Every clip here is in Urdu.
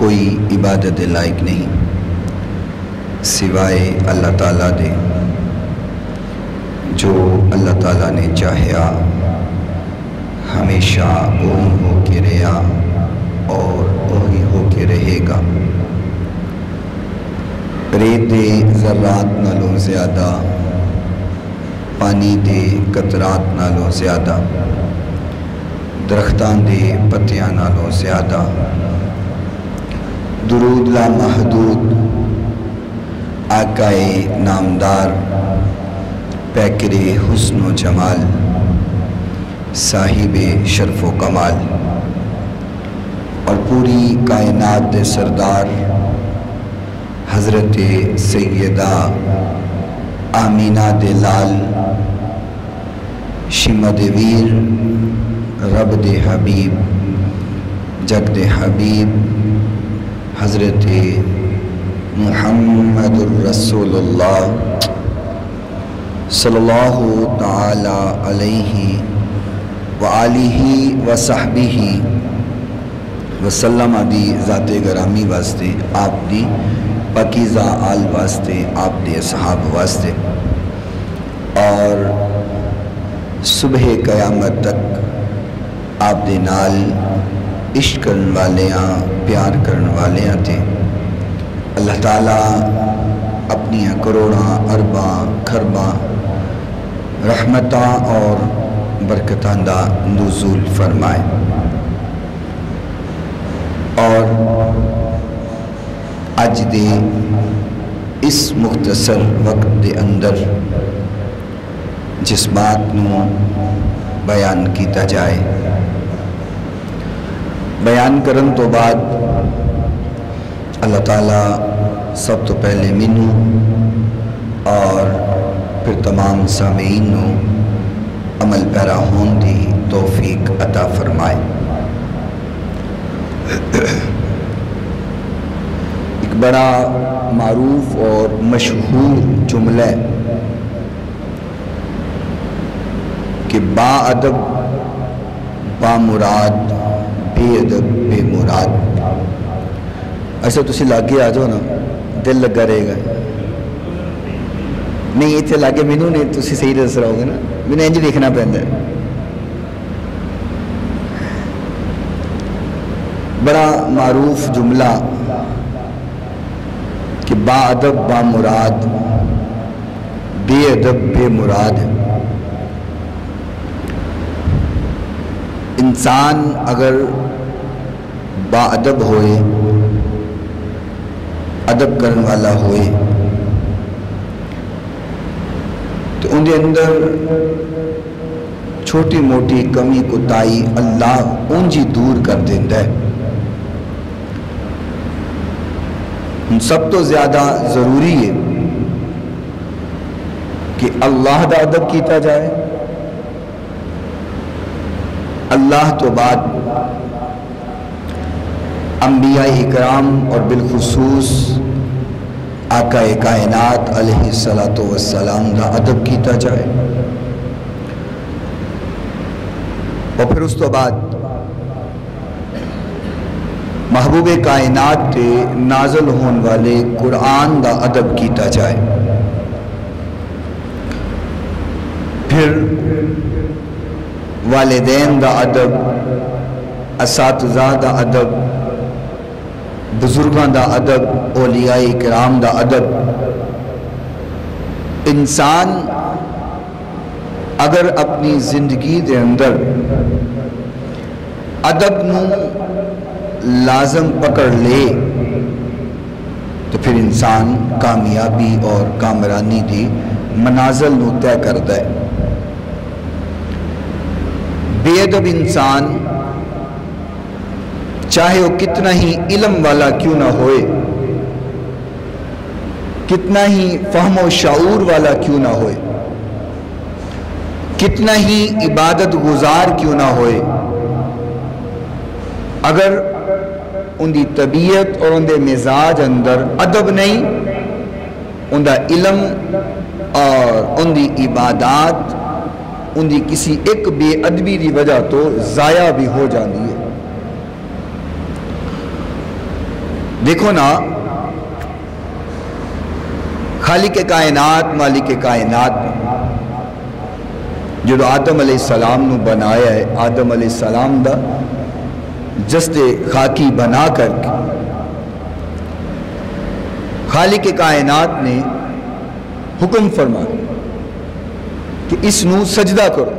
کوئی عبادت لائق نہیں سوائے اللہ تعالیٰ دے، جو اللہ تعالیٰ نے چاہیا ہمیشہ اون ہو کے رہا اور وہی ہو کے رہے گا۔ ریت دے ذرات نالوں زیادہ، پانی دے قطرات نالوں زیادہ، درختان دے پتیاں نالوں زیادہ، درود لا محدود آقائے نامدار، پیکر حسن و جمال، صاحب شرف و کمال، اور پوری کائنات دے سردار حضرت سیدہ آمینہ دے لال، شمع دے ویر، رب دے حبیب، جگ دے حبیب، حضرت محمد الرسول اللہ صلی اللہ تعالی علیہ وآلہ وصحبہ وسلم دی ذات گرامی واسطے، آپ دی پاکیزہ آل واسطے، آپ دے اصحاب واسطے، اور صبح قیامت تک آپ دے نال عشق کرن والیاں، پیار کرن والیاں تھے۔ اللہ تعالیٰ اپنی کروڑاں ارباں کھرباں رحمتاں اور برکتاں دا نزول فرمائے، اور اج دے اس مختصر وقت دے اندر جس بات نو بیان کیتا جائے، بیان کرن تو بعد اللہ تعالیٰ سب تو پہلے مینوں اور پھر تمام سامعین نو عمل پیرا ہون دی توفیق عطا فرمائے۔ ایک بڑا معروف اور مشہور جملہ ہے کہ با ادب با مراد، بے ادب بے مراد۔ ایسا تسی لاگے آ جاؤ نا، دل لگا رہے گا۔ نہیں اتنے لاگے مینوں نہیں، تسی صحیح دس رہو گے نا، مینوں انج دیکھنا پہنتا ہے۔ بڑا معروف جملہ کہ با ادب با مراد، بے ادب بے مراد۔ انسان اگر با ادب ہوئے، ادب کرن والا ہوئے، تو ان دے اندر چھوٹی موٹی کمی کوتاہی اللہ اونجی دور کر دیتا ہے۔ سب تو زیادہ ضروری ہے کہ اللہ دا ادب کیتا جائے، اللہ تو بعد انبیاء اکرام اور بالخصوص آقا کائنات علیہ السلام دا ادب کیتا جائے، اور پھر اس تو بعد محبوب کائنات تے نازل ہون والے قرآن دا ادب کیتا جائے، پھر والدین دا ادب، اساتذہ دا ادب، بزرگاں دا ادب، اولیاء کرام دا ادب۔ انسان اگر اپنی زندگی دے اندر ادب نو لازم پکڑ لے تو پھر انسان کامیابی اور کامرانی دی منازل نو طے کرتا ہے۔ بے ادب انسان چاہے وہ کتنا ہی علم والا کیوں نہ ہوئے، کتنا ہی فہم و شعور والا کیوں نہ ہوئے، کتنا ہی عبادت گزار کیوں نہ ہوئے، اگر ان دی طبیعت اور ان دے مزاج اندر ادب نہیں، ان دا علم اور ان دی عبادات ان دی کسی ایک بے ادبی دی وجہ تو ضائع بھی ہو جاندی ہے۔ دیکھو نا، خالق کائنات مالک کائنات جو آدم علیہ السلام نو بنایا ہے، آدم علیہ السلام دا جسد خاکی بنا کر کے خالق کائنات نے حکم فرمایا کہ اس نو سجدہ کرو،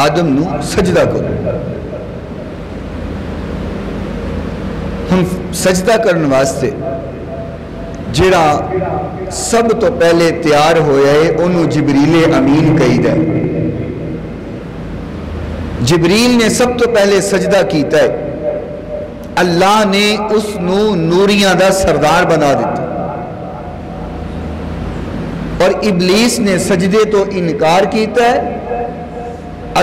آدم نو سجدہ کرو۔ ہم سجدہ کرنے واسطے جڑا سب تو پہلے تیار ہویا ہے انہوں جبریل امین کہی ہے۔ جبریل نے سب تو پہلے سجدہ کیتا ہے، اللہ نے اس نو نوریاں دا سردار بنا دیتا، اور ابلیس نے سجدے تو انکار کیتا ہے،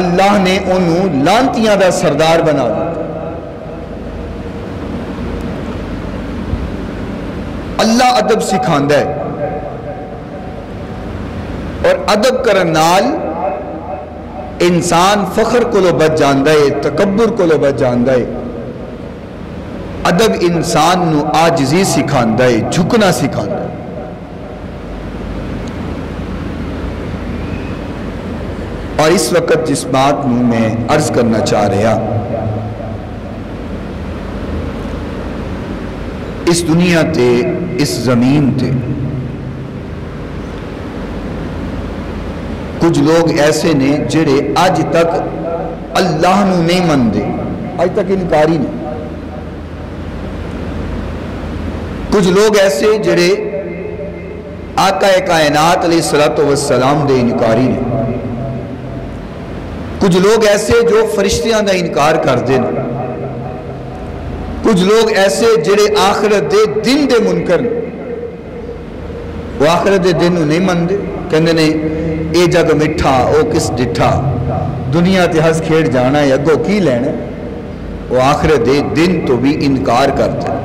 اللہ نے انہوں لانتیاں دا سردار بنا دیتا۔ اللہ ادب سکھاندہ ہے، اور ادب کرنال انسان فخر کو لو بچ جاندہ ہے، تکبر کو لو بچ جاندہ ہے۔ ادب انسان نو آجزی سکھاندہ ہے، جھکنا سکھاندہ ہے۔ اور اس وقت جس بات نو میں عرض کرنا چاہ رہا، اس دنیا تے، اس زمین تے کچھ لوگ ایسے نے جڑے آج تک اللہ نو نہیں مندے، آج تک انکاری نہیں۔ کچھ لوگ ایسے جڑے آقا کائنات علیہ السلام دے انکاری نے۔ کچھ لوگ ایسے جو فرشتیاں دا انکار کر دیں۔ کچھ لوگ ایسے جڑے آخرت دے دن دے منکر نے، وہ آخرت دے دن نہیں مندے، کہندے نے اے جگ مٹھا او کس ڈٹھا، دنیا تے ہس کھیڑ جانا ہے اگو کی لینا، وہ آخرت دے دن تو بھی انکار کرتے ہیں۔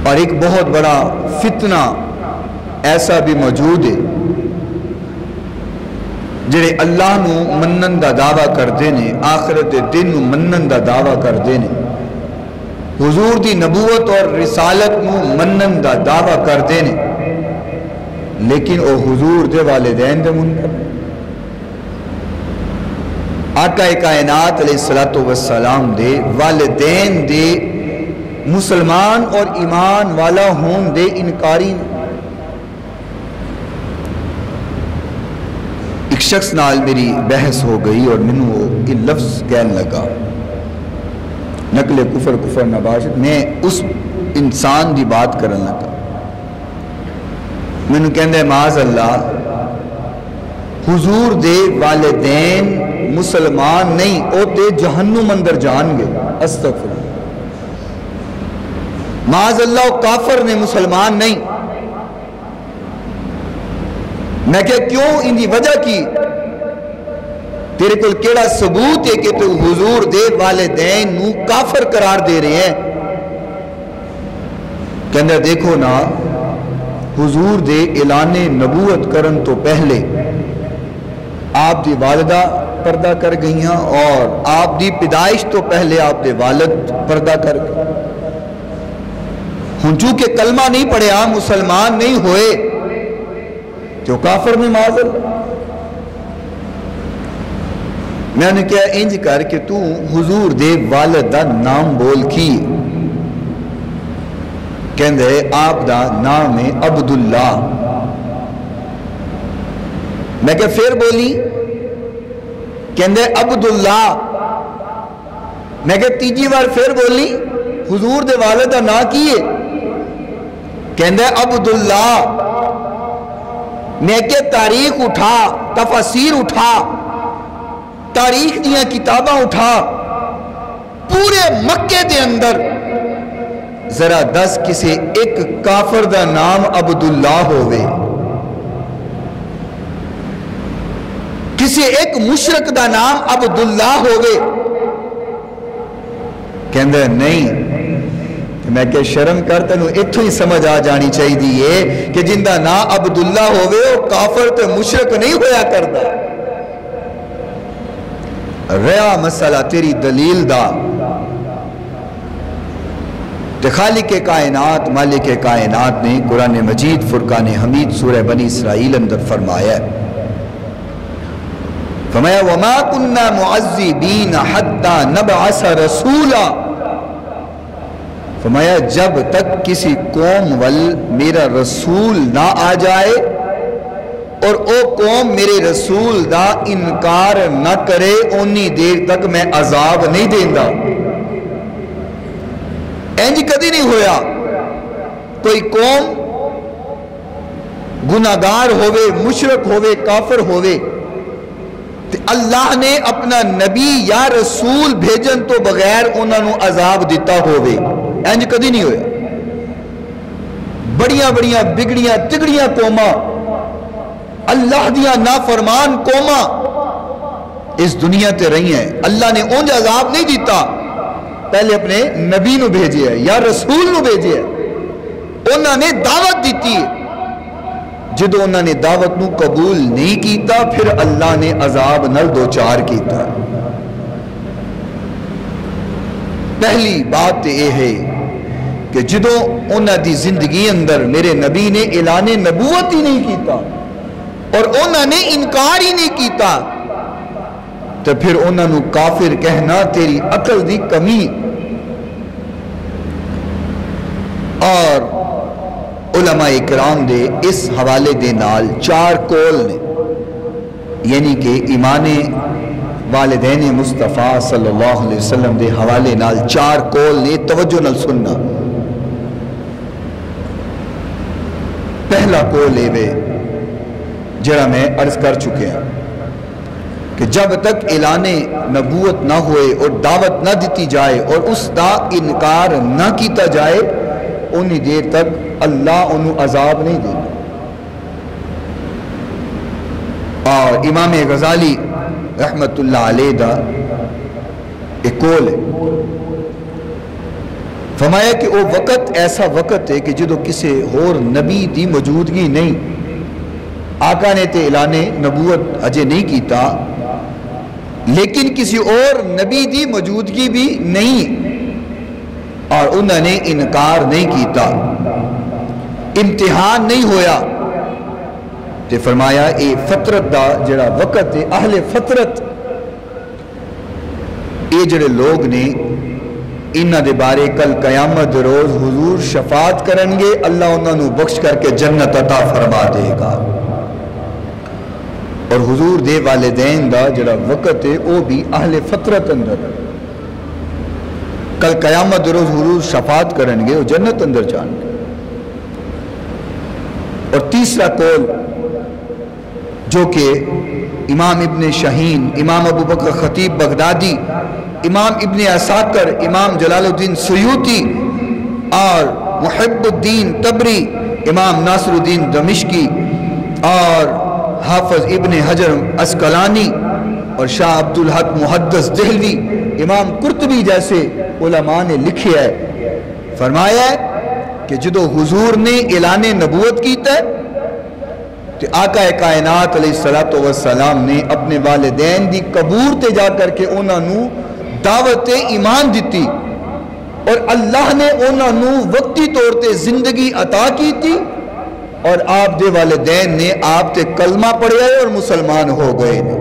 اور ایک بہت بڑا فتنہ ایسا بھی موجود ہے، جڑے اللہ نو منن دا دعویٰ کردے نے، آخرت دن نو منن دا دعویٰ کردے نے، حضور دی نبوت اور رسالت نو منن دا دعویٰ کردے نے، لیکن او حضور دے والدین دے منکر۔ آقا کائنات علیہ السلام دے والدین دے مسلمان اور ایمان والا ہون دے انکاری نے۔ ایک شخص نال میری بحث ہو گئی اور منو یہ لفظ کہنے لگا، نقل کفر نباشت، میں اس انسان دی بات کرن لگا، منو کہندے معاذ اللہ، حضور دے والدین مسلمان نہیں، او تے جہنم اندر جان گے، استغفر اللہ، معاذ اللہ وہ کافر نے، مسلمان نہیں۔ میں کہا کیوں، ان دی وجہ کی، تیرے کل کیڑا ثبوت ہے کہ تو حضور دے والدین نو کافر قرار دے رہے ہیں؟ کہندہ دیکھو نا، حضور دے اعلان نبوت کرن تو پہلے آپ دی والدہ پردہ کر گئیاں، اور آپ دی پیدائش تو پہلے آپ دے والد پردہ کر گئے۔ ہن چونکہ کلمہ نہیں پڑھیا، مسلمان نہیں ہوئے، جو کافر میں معاذ اللہ۔ میں نے کہا انج کر کہ تو حضور دے والد دا نام بول کی، کہندے آپ دا نام ہے عبداللہ۔ میں کہا پھر بولی، کہندے عبداللہ۔ میں کہا تیجی بار پھر بولی، حضور دے والد دا نام کیے؟ کہندے عبداللہ۔ میں کہ تاریخ اٹھا، تفسیر اٹھا، تاریخ دیاں کتاباں اٹھا، پورے مکے دے اندر ذرا دس کسے ایک کافر دا نام عبداللہ ہوئے، کسے ایک مشرک دا نام عبداللہ ہوئے؟ کہندے نہیں۔ میں کہ شرم کرتا ہوں، اتھو ہی سمجھ آ جانی چاہیے دیئے کہ جن دا نا عبداللہ ہوئے وہ کافر تے مشرک نہیں ہویا کردا۔ رہا مسئلہ تیری دلیل دا، تو خالق کائنات مالک کائنات نے قرآن مجید فرقان حمید سورہ بنی اسرائیل اندر فرمایا ہے، فرمایا وَمَا كُنَّا مُعَذِّبِينَ حَتَّى نَبْعَثَ رَسُولًا، فرمایا جب تک کسی قوم ول میرا رسول نہ آ جائے اور او قوم میرے رسول دا انکار نہ کرے اونی دیر تک میں عذاب نہیں دیندہ۔ اینج کدی نہیں ہویا کوئی قوم گناہگار ہوئے، مشرک ہوئے، کافر ہوئے، اللہ نے اپنا نبی یا رسول بھیجن تو بغیر انہوں نے عذاب دیتا ہوئے، اینج کدی نہیں ہویا۔ بڑیاں بڑیاں بگڑیاں تگڑیاں قوماں، اللہ دیا نافرمان قوماں اس دنیا تے رہی ہیں، اللہ نے انج عذاب نہیں دیتا، پہلے اپنے نبی نو بھیجے ہے یا رسول نو بھیجے ہے، انہوں نے دعوت دیتی ہے، جدو انہوں نے دعوت نو قبول نہیں کیتا پھر اللہ نے عذاب نل دو چار کیتا۔ پہلی بات یہ ہے کہ جدو انہوں دی زندگی اندر میرے نبی نے اعلان نبوت ہی نہیں کیتا اور انہوں نے انکار ہی نہیں کیتا تو پھر انہوں نے کافر کہنا تیری عقل دی کمی۔ اور علماء اکرام دے اس حوالے دے نال چار کول نے، یعنی کہ ایمان والدین مصطفیٰ صلی اللہ علیہ وسلم دے حوالے نال چار کول نے، توجہ نال سننا۔ پہلا کول اے جڑا میں عرض کر چکے ہیں کہ جب تک اعلان نبوت نہ ہوئے اور دعوت نہ دیتی جائے اور اس دا انکار نہ کیتا جائے انہی دیر تک اللہ انہوں عذاب نہیں دے گا۔ اور امام غزالی رحمت اللہ علیہ دا ایک قول ہے، فرمایا کہ وہ وقت ایسا وقت ہے کہ جدو کسی اور نبی دی موجودگی نہیں، آقا نے تے اعلان نبوت اجے نہیں کیتا لیکن کسی اور نبی دی موجودگی بھی نہیں اور انہوں نے انکار نہیں کیتا، امتحان نہیں ہویا، تے فرمایا اے فطرت دا جڑا وقت ہے، اہل فطرت اے جڑے لوگ نے انہاں دے بارے کل قیامت روز حضور شفاعت کرنگے، اللہ انہاں نو بخش کر کے جنت عطا فرما دے گا۔ اور حضور دے والدین دا جڑا وقت ہے وہ بھی اہل فطرت اندر، کل قیامت روز حضور شفاعت کرنگے وہ جنت اندر جانگے۔ اور تیسرا قول جو کہ امام ابن شاہین، امام ابو بکر خطیب بغدادی، امام ابن عساکر، امام جلال الدین سیوطی اور محب الدین تبری، امام ناصر الدین دمشقی اور حافظ ابن حجر اسقلانی اور شاہ عبدالحق محدث دہلوی، امام قرطبی جیسے علماء نے لکھے ہے، فرمایا ہے کہ جدو حضور نے اعلان نبوت کیتا ہے تو آقا کائنات علیہ السلام نے اپنے والدین دی قبور تے جا کر کے انہوں نے دعوت ایمان دیتی اور اللہ نے انہوں نے وقتی طور تے زندگی عطا کی تھی اور آپ دے والدین نے آپ تے کلمہ پڑھیا ہے اور مسلمان ہو گئے ہیں۔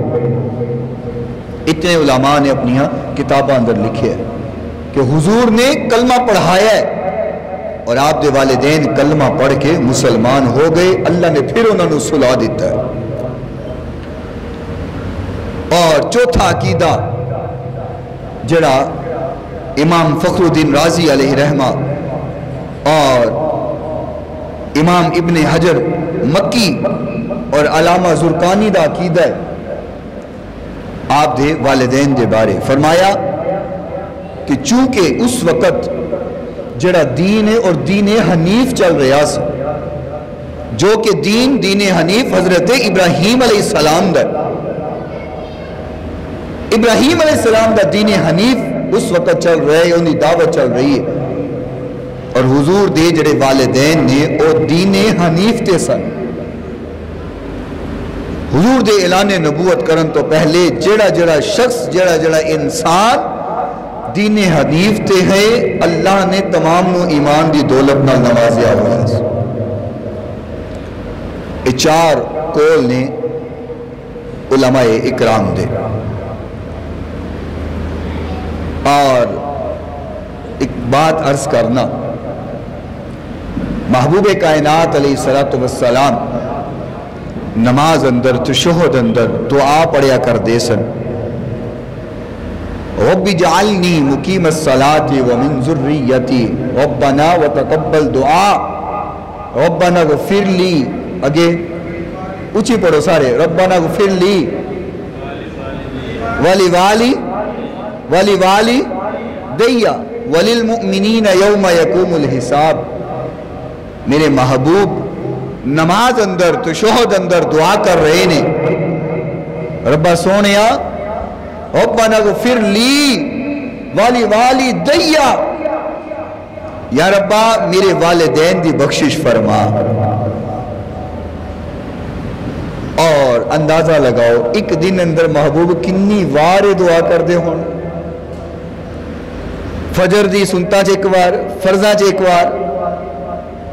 اتنے علماء نے اپنی کتاباں اندر لکھے ہے کہ حضور نے کلمہ پڑھایا ہے اور آپ دے والدین کلمہ پڑھ کے مسلمان ہو گئے، اللہ نے پھر انہوں نے صلح دیتا ہے۔ اور چوتھا عقیدہ جڑا امام فخر الدین رازی علیہ رحمہ اور امام ابن حجر مکی اور علامہ زرقانی دا عقیدہ ہے آپ دے والدین دے بارے، فرمایا کہ چونکہ اس وقت جڑا دین ہے اور دین حنیف چل رہا سی، جو کہ دین حنیف حضرت ابراہیم علیہ السلام دا، ابراہیم علیہ السلام دا دین حنیف اس وقت چل رہا ہے، انہی دعوت چل رہی ہے اور حضور دے جڑے والدین نے او دین حنیف تے سن۔ حضور دے اعلان نبوت کرن تو پہلے جڑا شخص جڑا انسان دین حنیف تے ہے اللہ نے تمام نو ایمان دی دولت نال نوازیا ہوا ہے. یہ چار کول نے علماء اکرام دے. اور ایک بات عرض کرنا، محبوب کائنات علیہ الصلوۃ والسلام نماز اندر تشہد اندر دعا پڑھیا کر دے سن، رب اجعلنی مقیم الصلاۃ ومن ذریتی ربنا وتقبل دعا ربنا اغفر لی. اگے اونچی پڑھو سارے، ربنا اغفر لی ولی دیا وللمؤمنین یوم یقوم الحساب. میرے محبوب نماز اندر تشہد اندر دعا کر رہے نے، ربا سونیا ربنا اغفر لی ولی دیا، یا ربا میرے والدین دی بخشش فرما. اور اندازہ لگاؤ ایک دن اندر محبوب کنی وار دعا کر دے ہون. فجر دی سنتا چ ایک وار، فرضاں چ ایک وار.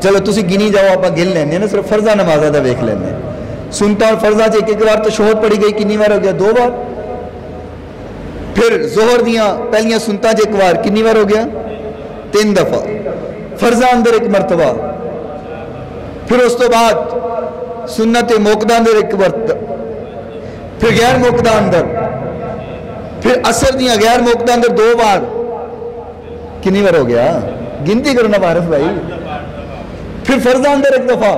چلو تسی گنی جاؤ، آپ گن لینے نا، صرف فرضاں نمازہ دا ویکھ لینے. سنتا اور فرضاں چ ایک وار تشہد پڑھی گئی، کنی وار ہو گیا؟ 2 بار. پھر ظہر دیاں پہلیاں سنتا چ ایک وار، کنی وار ہو گیا؟ 3 دفعہ. فرضاں اندر ایک مرتبہ. پھر اس تو بعد سنت موقدہ اندر ایک مرتبہ. پھر غیر موقدہ اندر. پھر عصر دیاں غیر موقدہ اندر 2 بار. کنی بار ہو گیا؟ گنتی کرنا معرف بھائی. پھر فرضہ اندر ایک دفعہ،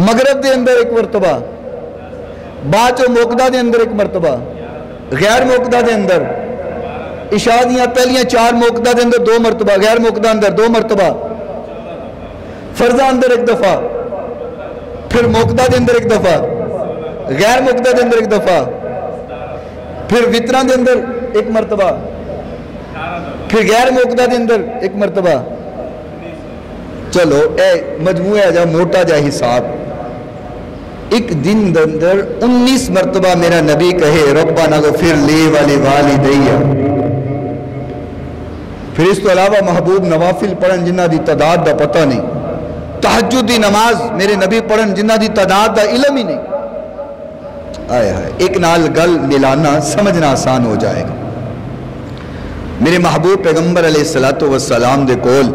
مغرب دے اندر ایک مرتبہ، بعد چو موقدہ دے اندر ایک مرتبہ، غیر موقدہ دے اندر، عشاء دیاں پہلیاں 4 موقدہ دے اندر 2 مرتبہ، غیر موقدہ اندر 2 مرتبہ، فرضہ اندر ایک دفعہ، پھر موقدہ دے اندر ایک دفعہ، غیر موقدہ دے اندر ایک دفعہ، پھر وطرہ دے اندر ایک مرتبہ، پھر غیر موقدہ دے اندر ایک مرتبہ. چلو اے مجموعہ جا موٹا جا حساب، ایک دن دے اندر 19 مرتبہ میرا نبی کہے ربنا اغفر لی ولوالدیّ. پھر اس تو علاوہ محبوب نوافل پڑھن جنہ دی تعداد دا پتہ نہیں، تہجد دی نماز میرے نبی پڑھن جنہ دی تعداد دا علم ہی نہیں. آئے ہائے، ایک نال گل ملانا سمجھنا آسان ہو جائے گا. میرے محبوب پیغمبر علیہ السلام دے کول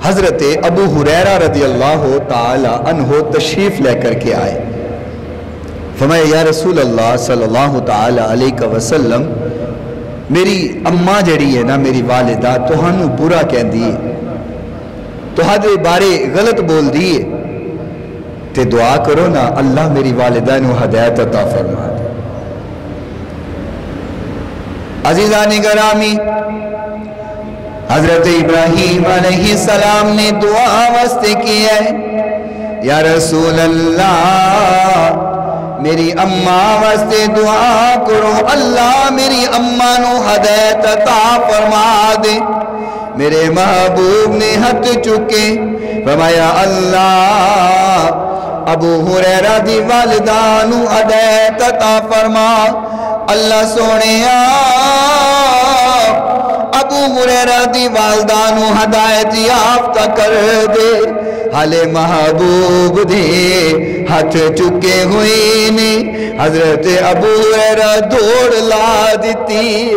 حضرت ابو ہریرہ رضی اللہ تعالی عنہ تشریف لے کر کے آئے. فرمایا یا رسول اللہ صلی اللہ تعالی علیہ وسلم، میری اماں جڑی ہے نا، میری والدہ تہانوں برا کہن دیئے، تہاڈے بارے غلط بول دیئے، تے دعا کرو نا اللہ میری والدہ نو ہدایت عطا فرما دے. عزیزان گرامی، حضرت ابراہیم علیہ السلام نے دعا واسطے کی ہے، یا رسول اللہ میری اماں واسطے دعا کرو، اللہ میری اماں نو ہدایت عطا فرما دے. میرے محبوب نے ہاتھ چکے، فرمایا اللہ ابو ہریرہ دی والدہ نو ہدایت عطا فرما. اللہ سونیا ابو ہریرہ دی والدہ نو ہدایت یافتہ کر دے. حالے محبوب دے ہاتھ چکے ہوئے نے، حضرت ابو ہریرہ دوڑ لا دیتی،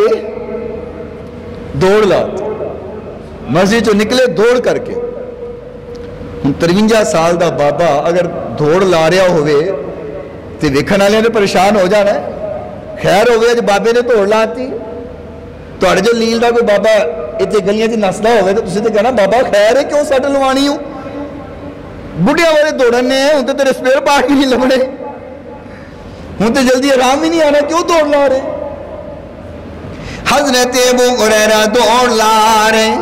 دوڑ لا دی، مسجد جو نکلے دوڑ کر کے. 53 سال دا بابا اگر دوڑ لا رہا ہوئے تو ویکھن والے نے پریشان ہو جانا ہے. خیر ہوئے جو بابے نے دوڑ لاتی، تو اڑ جو لیل دا کوئی بابا اتنے گلیاں چ نسدا ہوئے تو تسی تے کہنا بابا خیر ہے کیوں سٹ لوانی ہوں، بڑھیا والے دوڑن نے ہوں تو تیرے سپیئر پارٹ بھی نہیں لبنے، ہوں تو جلدی آرام ہی نہیں آنا، کیوں دوڑ لا رہے؟ حضرت ابو ہریرہ دوڑ لا رہے،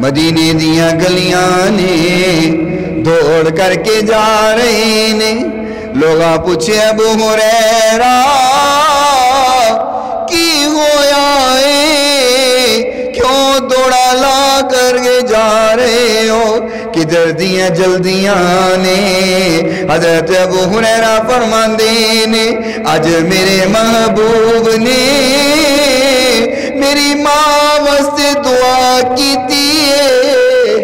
مدینے دیاں گلیاں نے دوڑ کر کے جا رہے نے. لوگاں پوچھے ابو ہریرہ کی ہویا ہے، کیوں دوڑا لا کر کے جا رہے ہو، کدھر دیاں جلدیاں نے؟ حضرت ابو ہریرہ فرماندے نے آج میرے محبوب نے میری ماں واسطے دعا کیتی ہے،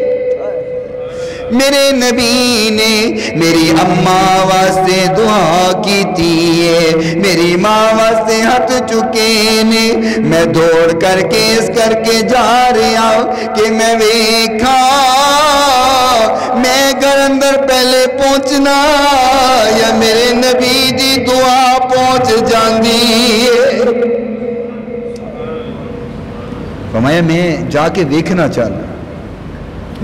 میرے نبی نے میری اماں واسطے دعا کیتی ہے، میری ماں واسطے ہاتھ چکے نے، میں دوڑ کر کے اس کر کے جا رہا کہ میں ویکھا میں گھر اندر پہلے پہنچنا یا میرے نبی دی دعا پہنچ جاندی ہے۔ فرمایا میں جا کے ویکھنا چاہنا،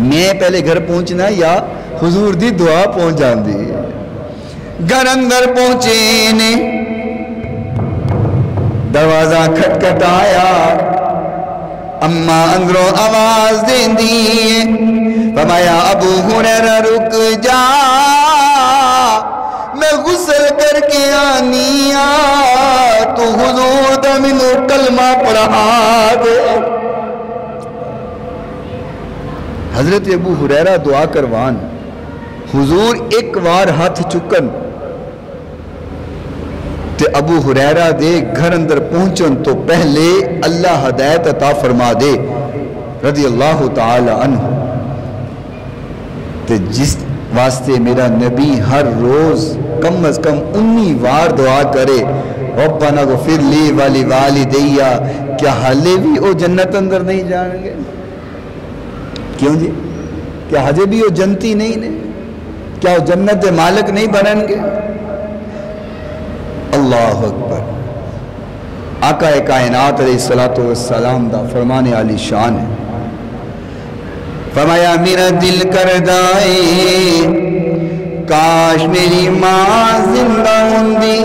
میں پہلے گھر پہنچنا یا حضور دی دعا پہنچ جاندی ہے۔ گھر اندر پہنچے نے، دروازہ کھٹکھٹایا، اماں اندروں آواز دین دی، فرمایا ابو ہریرہ رک جا، میں غسل کر کے آنی تو حضور دا منو کلمہ پڑھا دے۔ حضرت ابو ہریرہ دعا کروان، حضور ایک وار ہاتھ چکن تے ابو ہریرہ دے گھر اندر پہنچن تو پہلے اللہ ہدایت عطا فرما دے رضی اللہ تعالی عنہ۔ تے جس واسطے میرا نبی ہر روز کم از کم 19 وار دعا کرے ربنا اغفر لی والی والدیہ، کیا حالے بھی وہ جنت اندر نہیں جان گے؟ کیوں جی؟ کیا حجے بھی وہ جنتی نہیں نے؟ کیا وہ جنت دے مالک نہیں بنن گے؟ اللہ اکبر۔ آقا کائنات علیہ السلام دا فرمان عالی شان ہے، فرمایا میرا دل کردائے کاش میری ماں زندہ ہوندی،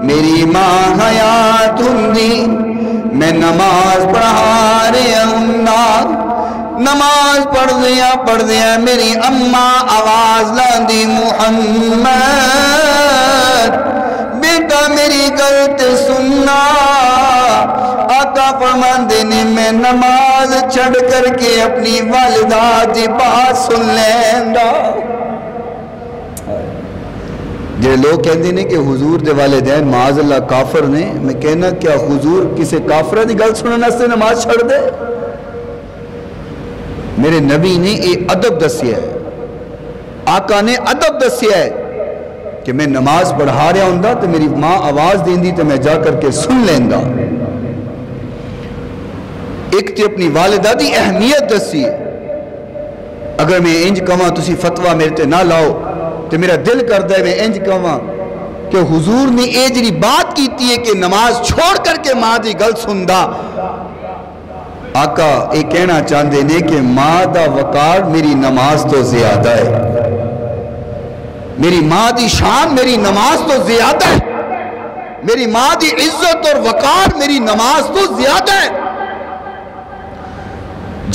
میری ماں حیات ہوندی، میں نماز پڑھا رہا ہوں، نماز پڑھ دیا میری اماں آواز لاندی محمد بیٹا میری گل تے سننا، آقا فرماندے نے میں نماز چھڑ کر کے اپنی والدہ دی بات سن لیندا۔ جے لوگ کہندے نے کہ حضور دے والدین معاذ اللہ کافر نے، میں کہنا کیا حضور کسے کافرہ دی گل سننا سے نماز چھڑ دے؟ میرے نبی نے یہ ادب دسیا ہے، آقا نے ادب دسیا ہے کہ میں نماز پڑھا رہا ہوں تو میری ماں آواز دیندی تو میں جا کر کے سن لیندہ۔ ایک تے اپنی والدہ دی اہمیت دسی ہے، اگر میں انج کہاں تسی فتوہ میرے تے نہ لاؤ تو میرا دل کرتا ہے میں انج کہاں کہ حضور نے اے جڑی بات کیتی ہے کہ نماز چھوڑ کر کے ماں دی گل سندا، آقا یہ کہنا چاہتے ہیں کہ ماں دا وقار میری نماز تو زیادہ ہے، میری ماں دی شان میری نماز تو زیادہ ہے، میری ماں دی عزت اور وقار میری نماز تو زیادہ ہے۔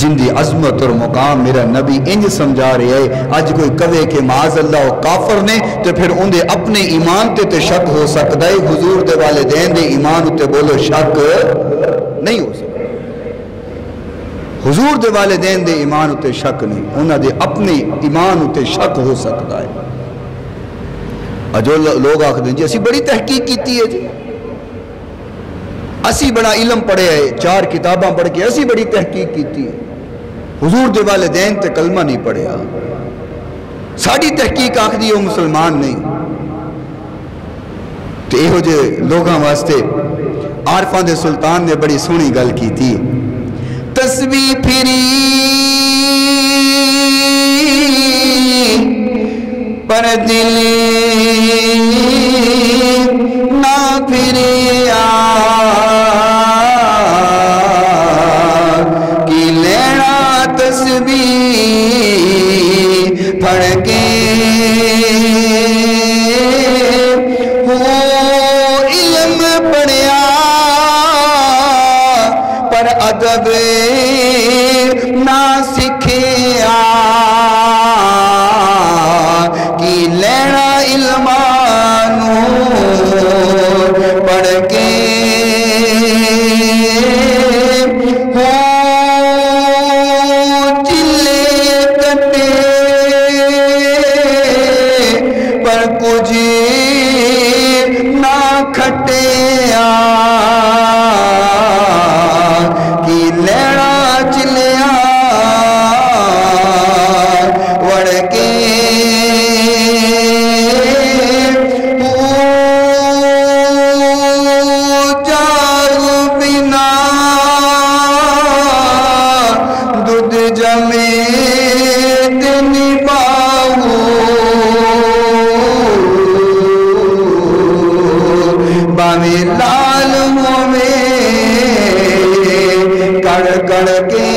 جن دی عظمت اور مقام میرا نبی انج سمجھا رہے ہے، آج کوئی کہے کہ معاذ اللہ و کافر نے تو پھر ان دے اپنے ایمان تے شک ہو سکتا ہے، حضور دے والدین دے ایمان تے بولو شک نہیں ہو سکتا۔ حضور دے والدین دے ایمان اتے شک نہیں، انہاں دے اپنے ایمان اتے شک ہو سکتا ہے۔ جو لوگ آخر دیں جی اسی بڑی تحقیق کیتی ہے، جی اسی بڑا علم پڑھے ہے، 4 کتاباں پڑھ کے اسی بڑی تحقیق کیتی ہے، حضور دے والدین تے کلمہ نہیں پڑھیا، ساڑی تحقیق آخر دی وہ مسلمان نہیں۔ تو یہ ہو جے لوگاں واسطے عارفان دے سلطان نے بڑی سونی گل کی تھی، تسبیح پھری پر دل نہ پھریا، کی لینا تسبیح پڑھ کے وہ علم پڑھیا پر ادب نہ سکھیا، کی لینا علمانو پڑھ کے ہو چلے کٹے پر کچھ نہ کھٹیا، پڑھ کے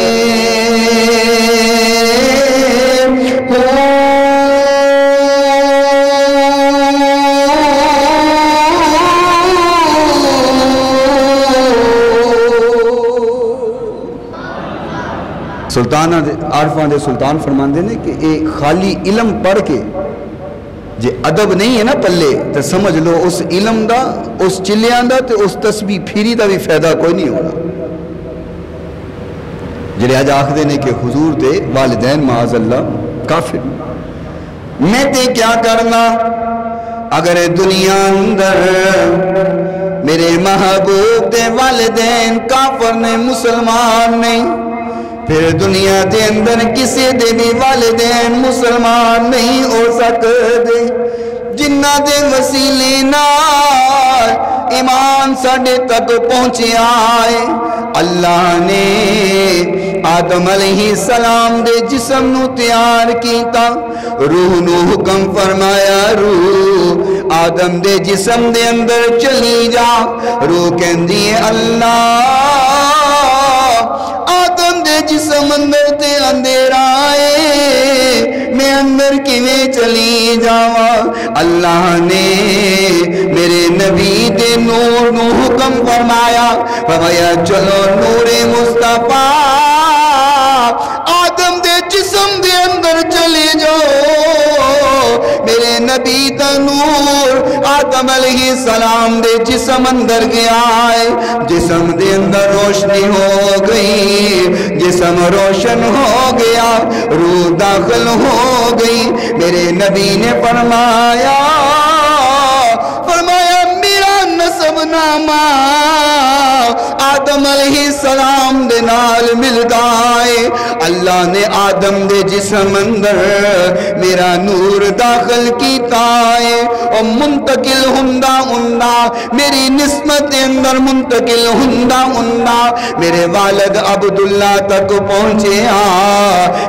سلطان عارفاں دے سلطان فرماندے نے کہ ایک خالی علم پڑھ کے جے ادب نہیں ہے نا پلے تو سمجھ لو اس علم دا اس چلیاں دا تے اس تسبیح پھیری دا بھی فائدہ کوئی نہیں ہونا. جڑے اج آکھدے نے کہ حضور دے والدین معاذ اللہ کافر میں تے کیا کرنا اگر دنیا اندر میرے محبوب دے والدین کافر نے مسلمان نہیں پھر دنیا دے اندر کسی دے بھی والدین مسلمان نہیں ہو سکتے. جنہ دے وسیلے نال ایمان ساڈے تک پہنچے آئے اللہ نے آدم علیہ السلام دے جسم نو تیار کیتا روح نو حکم فرمایا روح آدم دے جسم دے اندر چلی جا. روح کہندی ہے اللہ آدم دے جسم اندر تے اندھیرا آئے میں اندر کیویں چلی جاواں. اللہ نے میرے نبی دے نور نو حکم فرمایا چلو نور مصطفیٰ آدم دے جسم دے اندر چلے جاؤ. میرے نبی دا نور آدم علیہ السلام دے جسم اندر گیا ہے جسم دے اندر روشنی ہو گئی جسم روشن ہو گیا روح داخل ہو گئی. میرے نبی نے فرمایا میرا نسب نامہ آدم علیہ السلام دے نال ملدا ہے. اللہ نے آدم دے جسم اندر میرا نور داخل کیتا ہے اور منتقل ہندا میری نسبت دے اندر منتقل ہندا میرے والد عبداللہ تک پہنچے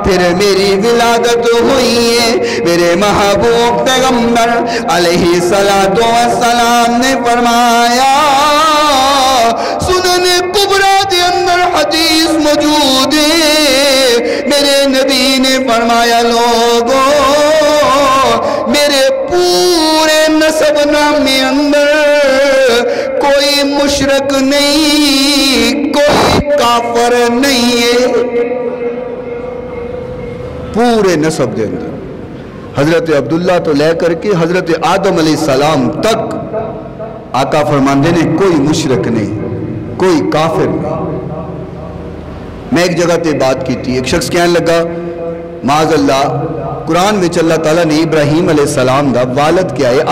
پھر میری ولادت ہوئی ہے. میرے محبوب پیغمبر علیہ السلام نے فرمایا سنن کبریٰ دے اندر حدیث موجود ہے میرے نبی نے فرمایا لوگوں میرے پورے نسب نامے اندر کوئی مشرک نہیں کوئی کافر نہیں ہے. پورے نسب دے اندر حضرت عبداللہ تو لے کر کے حضرت آدم علیہ السلام تک آقا فرماندے نے کوئی مشرک نہیں کوئی کافر نہیں. میں ایک جگہ تے بات کی تھی ایک شخص کہنے لگا معاذ اللہ قرآن میں اللہ تعالیٰ نے ابراہیم علیہ السلام دا والد کیا ہے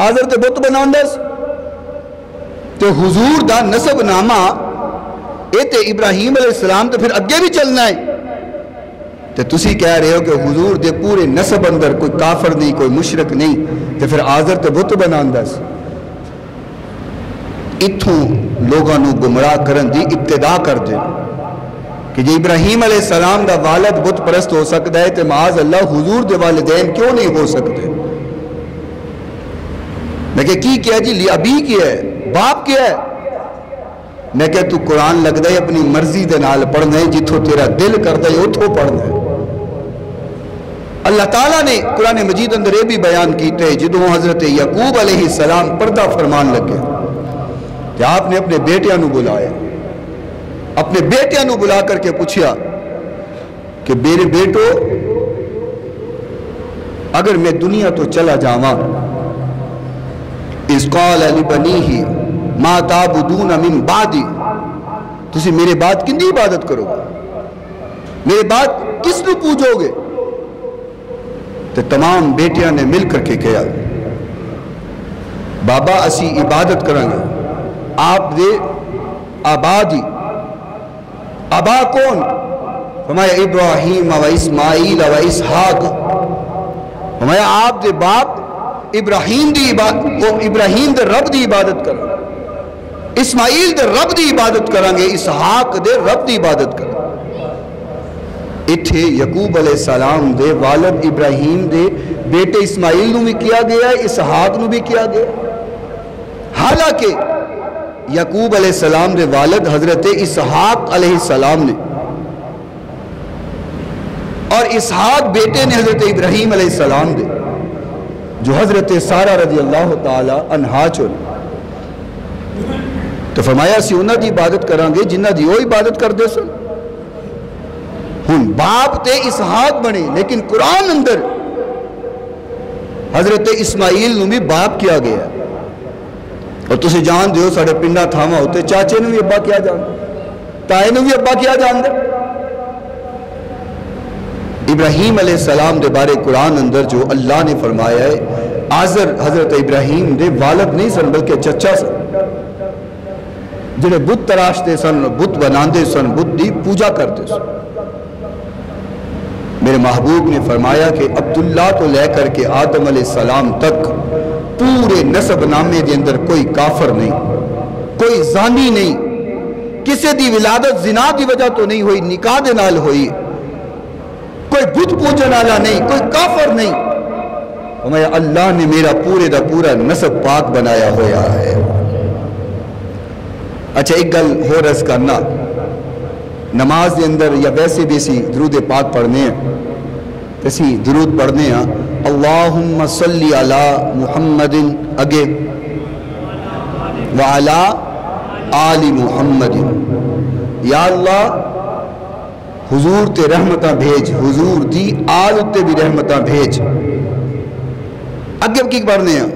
آزر تے بت بناندس تے حضور دا نسب نامہ اے تے ابراہیم علیہ السلام تے پھر اگے بھی چلنا ہے تے تسی کہہ رہے ہو کہ حضور دے پورے نسب اندر کوئی کافر نہیں کوئی مشرک نہیں تے پھر آزر تے بت بناندس. اتھوں لوگاں نو گمراہ کرن دی ابتدا کر دے کہ جی ابراہیم علیہ السلام دا والد بت پرست ہو سکتا ہے تے معاذ اللہ حضور دے والدین کیوں نہیں ہو سکتے. میں کہ کی کیا جی ابھی کیا ہے باپ کیا ہے. میں کہ تو قرآن لگ دے اپنی مرضی دے نال پڑھنا ہے جتھوں تیرا دل کر دے اتھوں پڑھنا ہے. اللہ تعالیٰ نے قرآن مجید اندر یہ بھی بیان کیتے ہیں جدوں حضرت یعقوب علیہ السلام پردہ فرمان لگے کہ آپ نے اپنے بیٹیاں نو بلایا اپنے بیٹیاں نو بلا کر کے پوچھیا کہ میرے بیٹو اگر میں دنیا تو چلا جاواں اذ قال لبنیہ ما تعبدون من بعدی تسی میرے بعد کن دی عبادت کرو گے میرے بعد کس نو پوجو گے. تو تمام بیٹیاں نے مل کر کے کہا بابا اسی عبادت کریں گے آپ دے آبادی آبا کون فرمایا ابراہیم و اسماعیل و اسحاق فرمایا آپ دے باپ ابراہیم دے رب دی عبادت کریں اسماعیل دے رب دی عبادت کریں گے اسحاق دے رب دی عبادت کریں. اتھے یعقوب علیہ السلام دے والد ابراہیم دے بیٹے اسماعیل نو بھی کیا گیا اسحاق نو بھی کیا گیا. حالانکہ یعقوب علیہ السلام دے والد حضرت اسحاق علیہ السلام نے، اور اسحاق بیٹے نے حضرت ابراہیم علیہ السلام دے، جو حضرت سارہ رضی اللہ تعالی عنہا چون تو فرمایا اسی انہاں دی عبادت کران گے جنہاں دی وہ عبادت کردے سن۔ ہن باپ تے اسحاق بنے، لیکن قرآن اندر حضرت اسماعیل نو بھی باپ کیا گیا، اور تسی جان دیو ساڑے پنڈا تھاما ہوتے چاچے نو بھی ابا کیا جان دے، تائے نو بھی ابا کیا جان دے۔ ابراہیم علیہ السلام دے بارے قرآن اندر جو اللہ نے فرمایا ہے، آزر حضرت ابراہیم دے والد نہیں سن بلکہ چچا سن، جنہیں بت تراشتے سن، بت بناندے سن، بت دی پوجا کرتے سن۔ میرے محبوب نے فرمایا کہ عبداللہ تو لے کر کے آدم علیہ السلام تک پورے نسب نامے دے اندر کوئی کافر نہیں، کوئی زانی نہیں، کسی دی ولادت زنا دی وجہ تو نہیں ہوئی، نکاح دے نال ہوئی، کوئی بت پوجن والا نہیں، کوئی کافر نہیں۔ فرمایا اللہ نے میرا پورے دا پورا نسب پاک بنایا ہوا ہے۔ اچھا ایک گل ہو رس کرنا، نماز دے اندر یا ویسے بھی اسی درود پاک پڑھنے ہیں، اسی درود پڑھنے ہیں اللہم صلی علی محمد اگے وعلا آل محمد، یا اللہ حضور تے رحمتاں بھیج، حضور دی آل تے بھی رحمتاں بھیج۔ اگے کی پڑھنے ہیں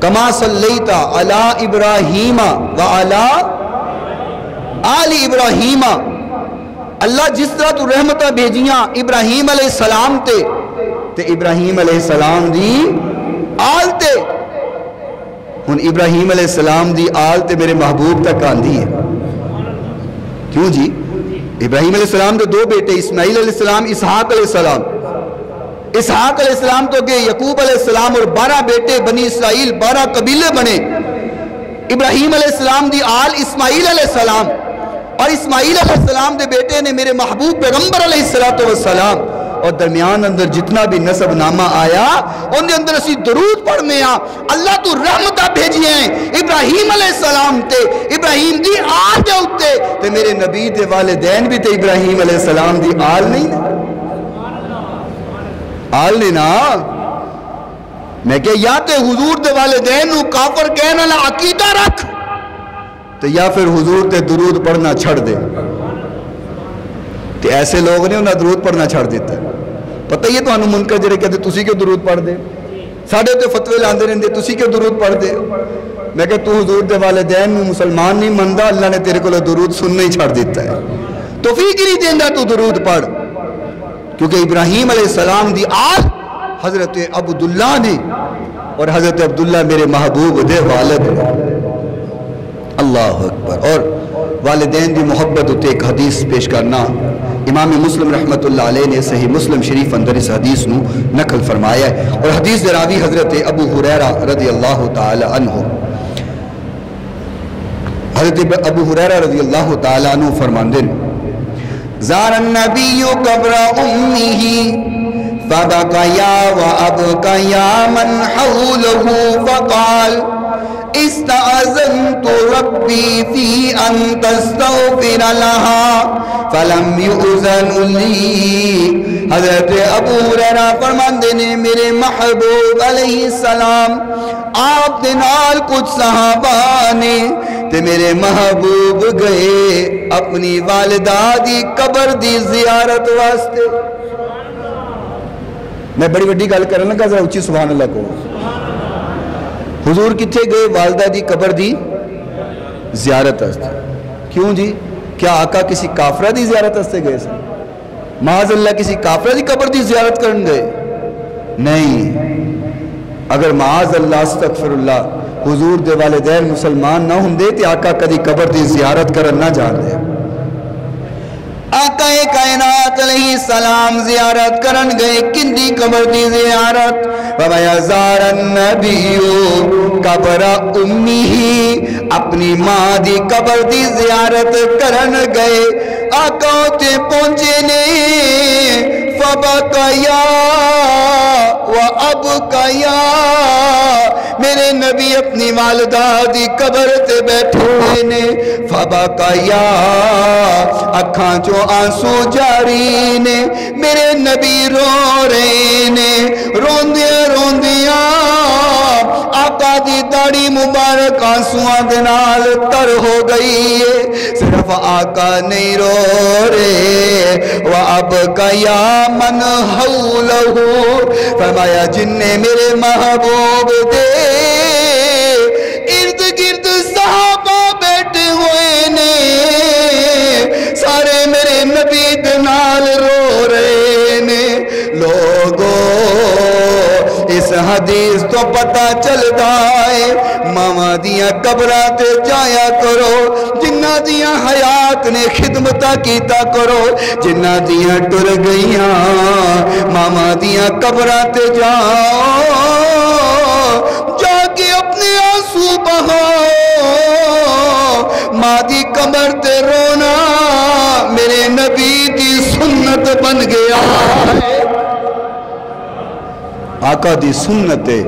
کما صلیت علی ابراہیم وعلا آل ابراہیم، اللہ جس طرح تو رحمتاں بھیجیاں ابراہیم علیہ السلام تے ابراہیم علیہ السلام دی آل تے، ہن ابراہیم علیہ السلام دی آل تے میرے محبوب تک آندھی ہے۔ کیوں جی؟ ابراہیم علیہ السلام دے دو بیٹے اسماعیل علیہ السلام، اسحاق علیہ السلام، اسحاق علیہ السلام تو گئے یعقوب علیہ السلام اور 12 بیٹے بنی اسرائیل، 12 قبیلے بنے۔ ابراہیم علیہ السلام دی آل اسماعیل علیہ السلام، اور اسماعیل علیہ السلام دے بیٹے نے میرے محبوب پیغمبر علیہ السلام، اور درمیان اندر جتنا بھی نسب نامہ آیا ان دے اندر اسی درود پڑھنے آ اللہ تو رحمتہ بھیجیے ہیں ابراہیم علیہ السلام تے، ابراہیم دی آل دے اتے تے میرے نبی دے والدین بھی تے ابراہیم علیہ السلام دی آل نہیں نا، آل نہیں نا۔ میں کہ یا تے حضور دے والدین نو کافر کہنا لا عقیدہ رکھ، تو یا پھر حضور تے درود پڑھنا چھڑ دے۔ تے ایسے لوگ نے انہاں درود پڑھنا چھڑ دیتا ہے۔ پتہ یہ تو انہوں منکر جڑے کہتے تسی کیوں درود پڑھ دے، ساڑھے تے فتوے لاندے رہندے تسی کیوں درود پڑھ دے۔ میں کہ تو حضور دے والدین نو مسلمان نہیں مندہ، اللہ نے تیرے کو درود سننا ہی چھڑ دیتا ہے، تو فکر ہی دیندہ تو درود پڑھ، کیونکہ ابراہیم علیہ السلام دی آل حضرت عبداللہ نے، اور حضرت عبداللہ میرے محبوب دے والد نے۔ اللہ اکبر۔ اور والدین دی محبت ہوتے ایک حدیث پیش کرنا، امام مسلم رحمت اللہ علیہ نے صحیح مسلم شریف اندر اس حدیث نو نقل فرمایا ہے، اور حدیث دے راوی حضرت ابو ہریرہ رضی اللہ تعالی عنہ، حضرت ابو ہریرہ رضی اللہ تعالی عنہ فرماندے زار النبی قبر امہ فبقیا وابقیا من حولہ فقال استأذنت ربی فی ان تستغفر لها فلم یؤذن لی۔ حضرت ابو ہریرہ فرماندے نے میرے محبوب علیہ السلام آپ دے نال کچھ صحابہ نے تے میرے محبوب گئے اپنی والدہ دی قبر دی زیارت واسطے۔ میں بڑی بڑی گل کرنا لگا، ذرا اچھی سبحان اللہ کو۔ حضور کتھے گئے؟ والدہ دی قبر دی زیارت واسطے۔ کیوں جی؟ کیا آقا کسی کافرہ دی زیارت واسطے گئے سن؟ معاذ اللہ کسی کافرہ دی قبر دی زیارت کرن گئے؟ نہیں۔ اگر معاذ اللہ استغفر اللہ حضور دے والدین مسلمان نہ ہوندے تے آقا کدی قبر دی زیارت کرن نہ جان دے۔ آقا کائنات علیہ السلام زیارت کرن گئے، کن دی قبر دی زیارت؟ وَيَزَارَ النَّبِيُّ قبر امی، اپنی ماں دی قبر دی زیارت کرن گئے۔ آقا تے پہنچے نے فبقیا وَأَبْكَيَا میرے نبی اپنی والدہ دی قبر تے بیٹھے نے فَبَكَيَا اکھاں جو آنسو جاری نے میرے نبی رو رہے نے روندیاں آقا دی داڑھی مبارک آنسوان دنال تر ہو گئی ہے صرف آقا نہیں رو رہے وَأَبْكَيَا مَنْ حَوْلَهُ فرمایا جن نے میرے محبوب دے ارد گرد صحابہ بیٹھے ہوئے نے سارے میرے نبی دنال رو رہے نے لوگوں اس حدیث تو پتہ چلتا ہے ماما دیاں قبراں تے جایا کرو جنہ دیاں حیات نے خدمتہ کیتا کرو جنہ دیاں ٹر گئیاں ماما دیاں قبراں تے جاؤ جا کے اپنے آنسو بہاؤ ماں دی قبر تے رونا میرے نبی دی سنت بن گیا ہے آقا دی سنت ہے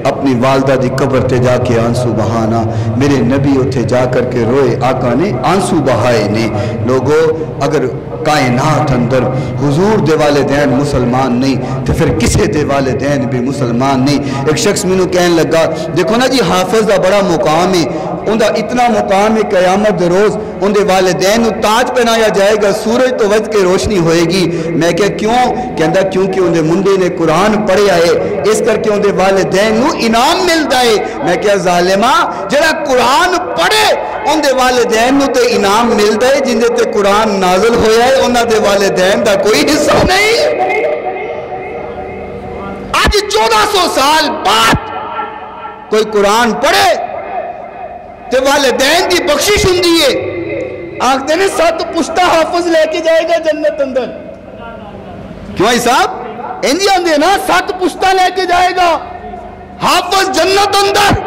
اپنی والدہ دی قبر تے جا کے آنسو بہانا میرے نبی اتھے جا کر کے روئے آقا نے آنسو بہائے نے لوگوں اگر کائنات اندر حضور دے والدین مسلمان نہیں تو پھر کسے دے والدین بھی مسلمان نہیں ایک شخص میں کہنے لگا دیکھو نا جی حافظ دا بڑا مقام ہے ان دا اتنا مقام ہے قیامت دے روز ان دے والدین تاج پہنایا جائے گا سورج تو وجہ کے روشنی ہوئے گی میں کیوں کہندہ کیونکہ ان دے منڈے نے قرآن پڑھے آئے اس کر کے ان دے والدین نو انعام مل دائے میں کیا ظالمہ جڑا قرآن پڑھے ان دے والدین نو تے انعام مل دائے جن دے تے قرآن نازل ہویا ہے انہاں دے والدین دا کوئی حصہ نہیں آج 1400 سال بعد کوئی قرآن پڑھے تے والدین دی بخشش ہوں دیئے آنکھ نے 7 پشتہ حافظ لے کے جائے گا جنت اندر کیوں آئی صاحب اندی آندے نا 7 پشتہ لے کے جائے گا حافظ جنت اندر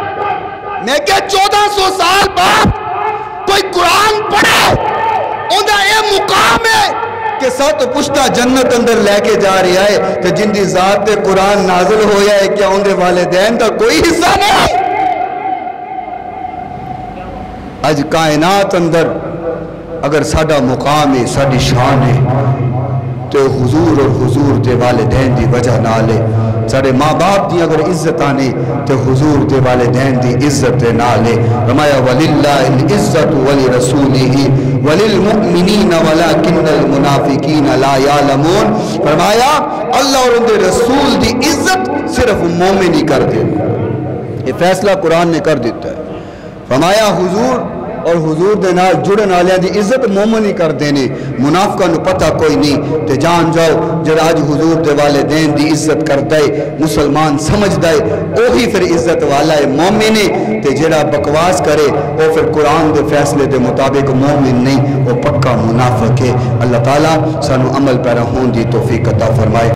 میں کہ 1400 سال بعد کوئی قرآن پڑھے اندھا یہ مقام ہے کہ 7 پشتہ جنت اندر لے کے جا رہی ہے تو جن دی ذات پہ قرآن نازل ہویا ہے کیا اندھے والدین دا کوئی حصہ نہیں آج کائنات اندر اگر ساڑھا مقام ہے ساڑھی شان ہے تو حضور اور حضور دے والدین دی وجہ نہ لے ساڑھے ماں باپ دی اگر عزت آنے تو حضور دے والدین دی عزت نہ لے فرمایا وَلِلَّهِ الْعِزَّةُ وَلِرَسُولِهِ وَلِلْمُؤْمِنِينَ وَلَكِنَّ الْمُنَافِقِينَ لَا يَعْلَمُونَ فرمایا اللہ اور ان دے رسول دی عزت صرف مومن ہی کر دے یہ فیصلہ قرآن نے کر دیتا ہے فرمایا حضور اور حضور دے نال جڑن والے دی عزت مومن ہی کر دینے منافقہ نو پتہ کوئی نہیں تے جان جاؤ جڑا آج حضور دے والدین دی عزت کر دے مسلمان سمجھ دے اوہی پھر عزت والا ہے مومن ہے تے جڑا بکواس کرے وہ پھر قرآن دے فیصلے دے مطابق مومن نہیں وہ پکا منافق ہے اللہ تعالیٰ سانو عمل پیرا ہون دی توفیق عطا فرمائے